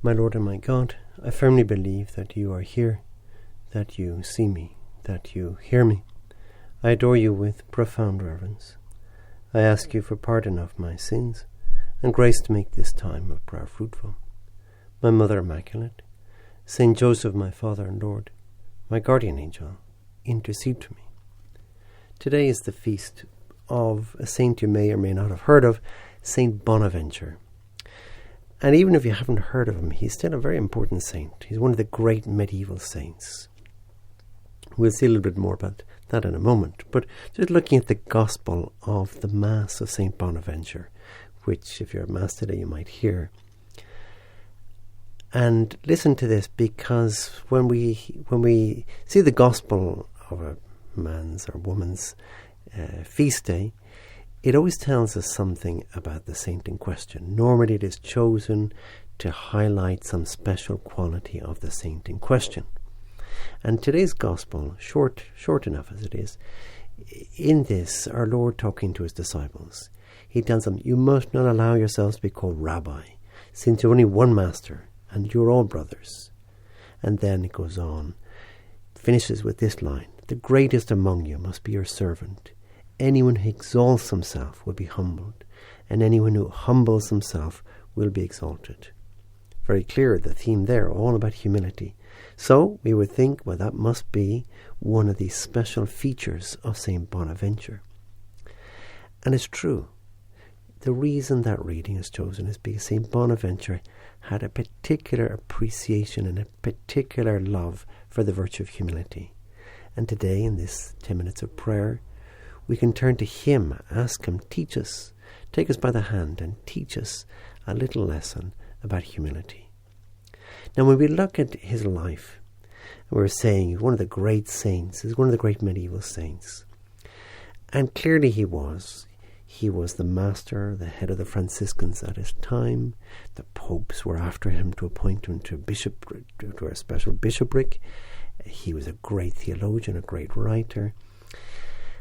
My Lord and my God, I firmly believe that you are here, that you see me, that you hear me. I adore you with profound reverence. I ask you for pardon of my sins and grace to make this time of prayer fruitful. My Mother Immaculate, Saint Joseph, my Father and Lord, my guardian angel, intercede for me. Today is the feast of a saint you may or may not have heard of, Saint Bonaventure. And even if you haven't heard of him, he's still a very important saint. He's one of the great medieval saints. We'll see a little bit more about that in a moment. But just looking at the Gospel of the Mass of Saint Bonaventure, which if you're at Mass today you might hear. And listen to this, because when we see the Gospel of a man's or woman's feast day, it always tells us something about the saint in question. Normally it is chosen to highlight some special quality of the saint in question. And today's Gospel, short enough as it is, in this, our Lord talking to his disciples, he tells them, you must not allow yourselves to be called rabbi, since you're only one master, and you're all brothers. And then it goes on, finishes with this line, the greatest among you must be your servant. Anyone who exalts himself will be humbled, and anyone who humbles himself will be exalted. Very clear, the theme there, all about humility. So we would think, well, that must be one of these special features of Saint Bonaventure. And it's true. The reason that reading is chosen is because Saint Bonaventure had a particular appreciation and a particular love for the virtue of humility. And today, in this 10 minutes of prayer, we can turn to him, ask him, teach us, take us by the hand and teach us a little lesson about humility. Now, when we look at his life, we're saying he's one of the great saints, he's one of the great medieval saints. And clearly he was. He was the master, the head of the Franciscans at his time. The popes were after him to appoint him to a special bishopric. He was a great theologian, a great writer.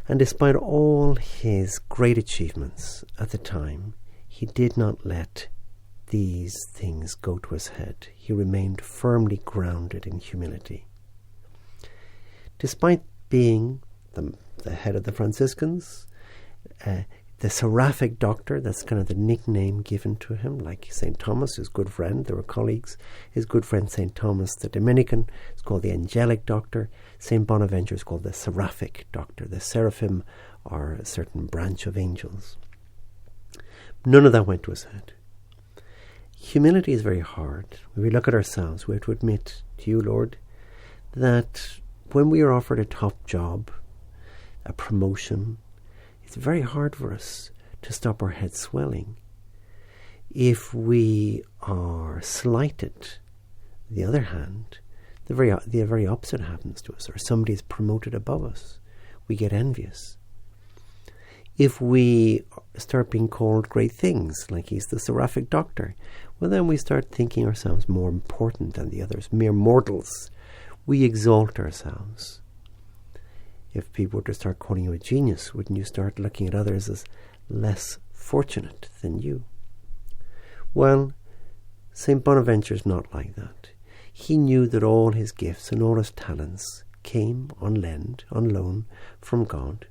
And despite all his great achievements at the time, he did not let these things go to his head. He remained firmly grounded in humility. Despite being the head of the Franciscans, the seraphic doctor, that's kind of the nickname given to him, like St. Thomas, his good friend, they were colleagues. His good friend St. Thomas the Dominican is called the angelic doctor. St. Bonaventure is called the seraphic doctor. The seraphim are a certain branch of angels. None of that went to his head. Humility is very hard. When we look at ourselves, we have to admit to you, Lord, that when we are offered a top job, a promotion, it's very hard for us to stop our head swelling. If we are slighted, on the other hand, the very opposite happens to us, or somebody is promoted above us. We get envious. If we start being called great things, like he's the seraphic doctor, well, then we start thinking ourselves more important than the others, mere mortals. We exalt ourselves. If people were to start calling you a genius, wouldn't you start looking at others as less fortunate than you? Well, St. Bonaventure is not like that. He knew that all his gifts and all his talents came on loan from God.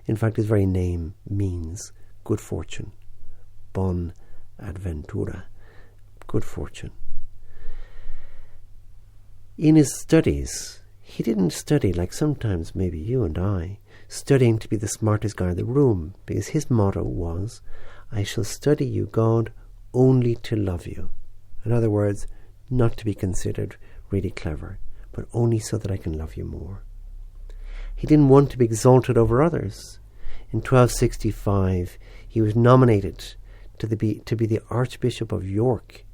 In fact, his very name means good fortune. Bon adventura, good fortune. In his studies, he didn't study like sometimes maybe you and I, studying to be the smartest guy in the room, because his motto was, I shall study you, God, only to love you. In other words, not to be considered really clever, but only so that I can love you more. He didn't want to be exalted over others. In 1265, he was nominated to be the Archbishop of York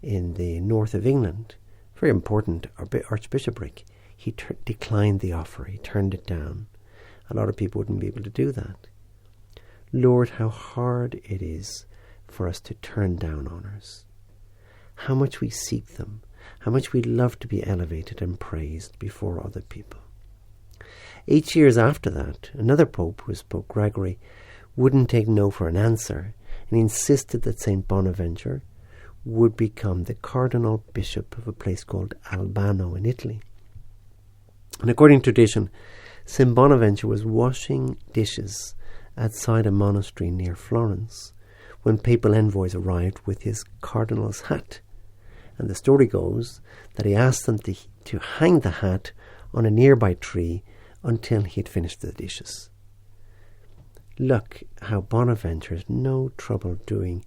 in the north of England. Very important archbishopric. He declined the offer. He turned it down. A lot of people wouldn't be able to do that. Lord, how hard it is for us to turn down honours. How much we seek them. How much we love to be elevated and praised before other people. 8 years after that, another pope, who was Pope Gregory, wouldn't take no for an answer, and insisted that St. Bonaventure would become the cardinal bishop of a place called Albano in Italy. And according to tradition, St. Bonaventure was washing dishes outside a monastery near Florence when papal envoys arrived with his cardinal's hat. And the story goes that he asked them to hang the hat on a nearby tree until he'd finished the dishes. Look how Bonaventure has no trouble doing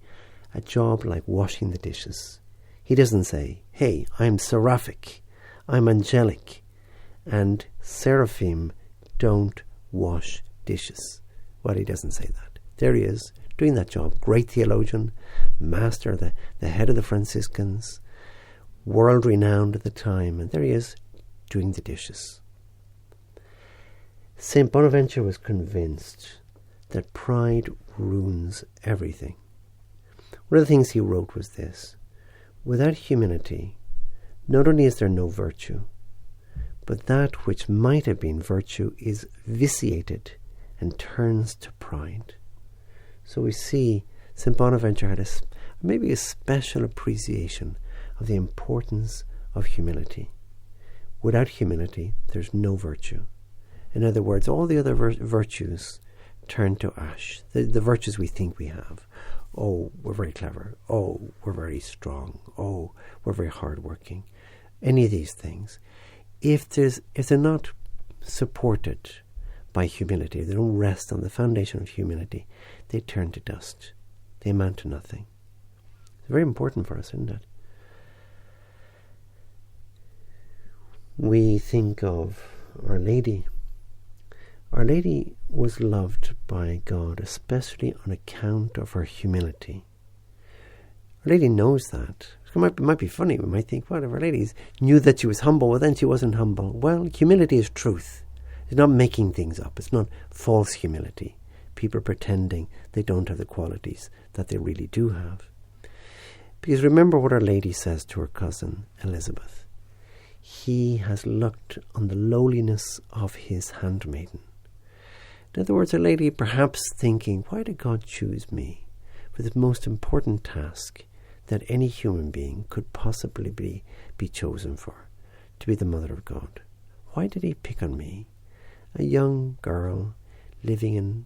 a job like washing the dishes. He doesn't say, hey, I'm seraphic, I'm angelic, and seraphim don't wash dishes. Well, he doesn't say that. There he is, doing that job. Great theologian, master, the head of the Franciscans, world-renowned at the time, and there he is, doing the dishes. St. Bonaventure was convinced that pride ruins everything. One of the things he wrote was this: without humility, not only is there no virtue, but that which might have been virtue is vitiated and turns to pride. So we see St. Bonaventure had maybe a special appreciation of the importance of humility. Without humility, there's no virtue. In other words, all the other virtues turn to ash. The virtues we think we have. Oh, we're very clever. Oh, we're very strong. Oh, we're very hardworking. Any of these things. If they're not supported by humility, they don't rest on the foundation of humility, they turn to dust. They amount to nothing. It's very important for us, isn't it? We think of Our Lady. Our Lady was loved by God, especially on account of her humility. Our Lady knows that. It might be funny. We might think, well, if Our Lady knew that she was humble, well, then she wasn't humble. Well, humility is truth. It's not making things up. It's not false humility. People pretending they don't have the qualities that they really do have. Because remember what Our Lady says to her cousin Elizabeth. He has looked on the lowliness of his handmaiden. In other words, Our Lady perhaps thinking, why did God choose me for the most important task that any human being could possibly be chosen for, to be the Mother of God? Why did he pick on me, a young girl living in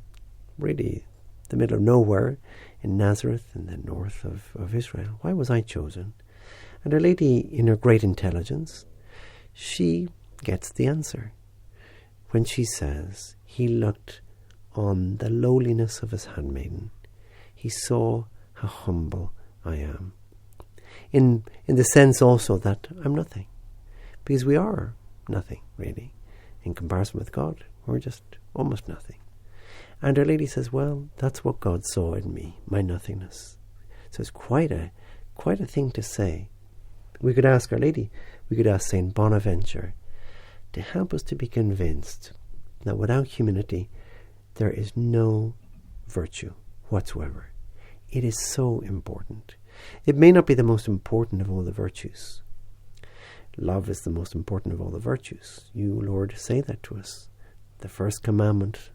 really the middle of nowhere in Nazareth in the north of Israel? Why was I chosen? And Our Lady, in her great intelligence, she gets the answer when she says, he looked on the lowliness of his handmaiden. He saw how humble I am. In the sense also that I'm nothing. Because we are nothing, really. In comparison with God, we're just almost nothing. And Our Lady says, well, that's what God saw in me, my nothingness. So it's quite a thing to say. We could ask Our Lady, we could ask St. Bonaventure to help us to be convinced that without humility, there is no virtue whatsoever. It is so important. It may not be the most important of all the virtues. Love is the most important of all the virtues. You, Lord, say that to us. The first commandment,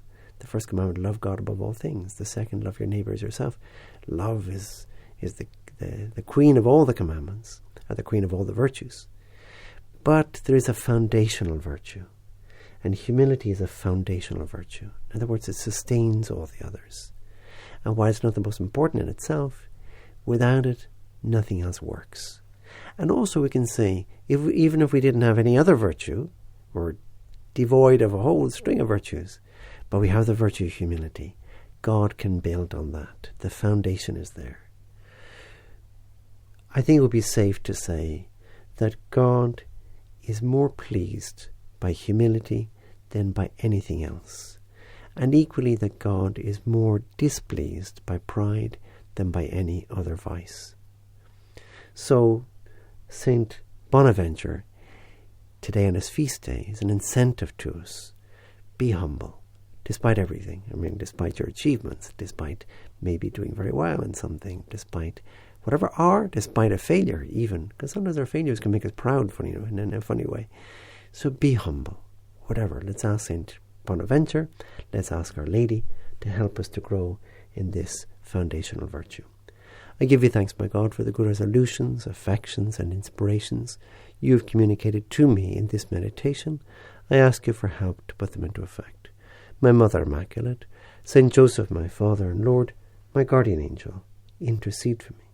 love God above all things. The second, love your neighbour as yourself. Love is the queen of all the commandments, or the queen of all the virtues. But there is a foundational virtue, and humility is a foundational virtue. In other words, it sustains all the others. And while it's not the most important in itself, without it, nothing else works. And also we can say, even if we didn't have any other virtue, or devoid of a whole string of virtues, but we have the virtue of humility, God can build on that. The foundation is there. I think it would be safe to say that God is more pleased by humility than by anything else. And equally that God is more displeased by pride than by any other vice. So St. Bonaventure, today on his feast day, is an incentive to us. Be humble, despite everything. I mean, despite your achievements, despite maybe doing very well in something, despite whatever, or despite a failure even, because sometimes our failures can make us proud, in a funny way. So be humble, whatever. Let's ask St. Bonaventure, let's ask Our Lady to help us to grow in this foundational virtue. I give you thanks, my God, for the good resolutions, affections, and inspirations you have communicated to me in this meditation. I ask you for help to put them into effect. My Mother Immaculate, Saint Joseph, my Father and Lord, my guardian angel, intercede for me.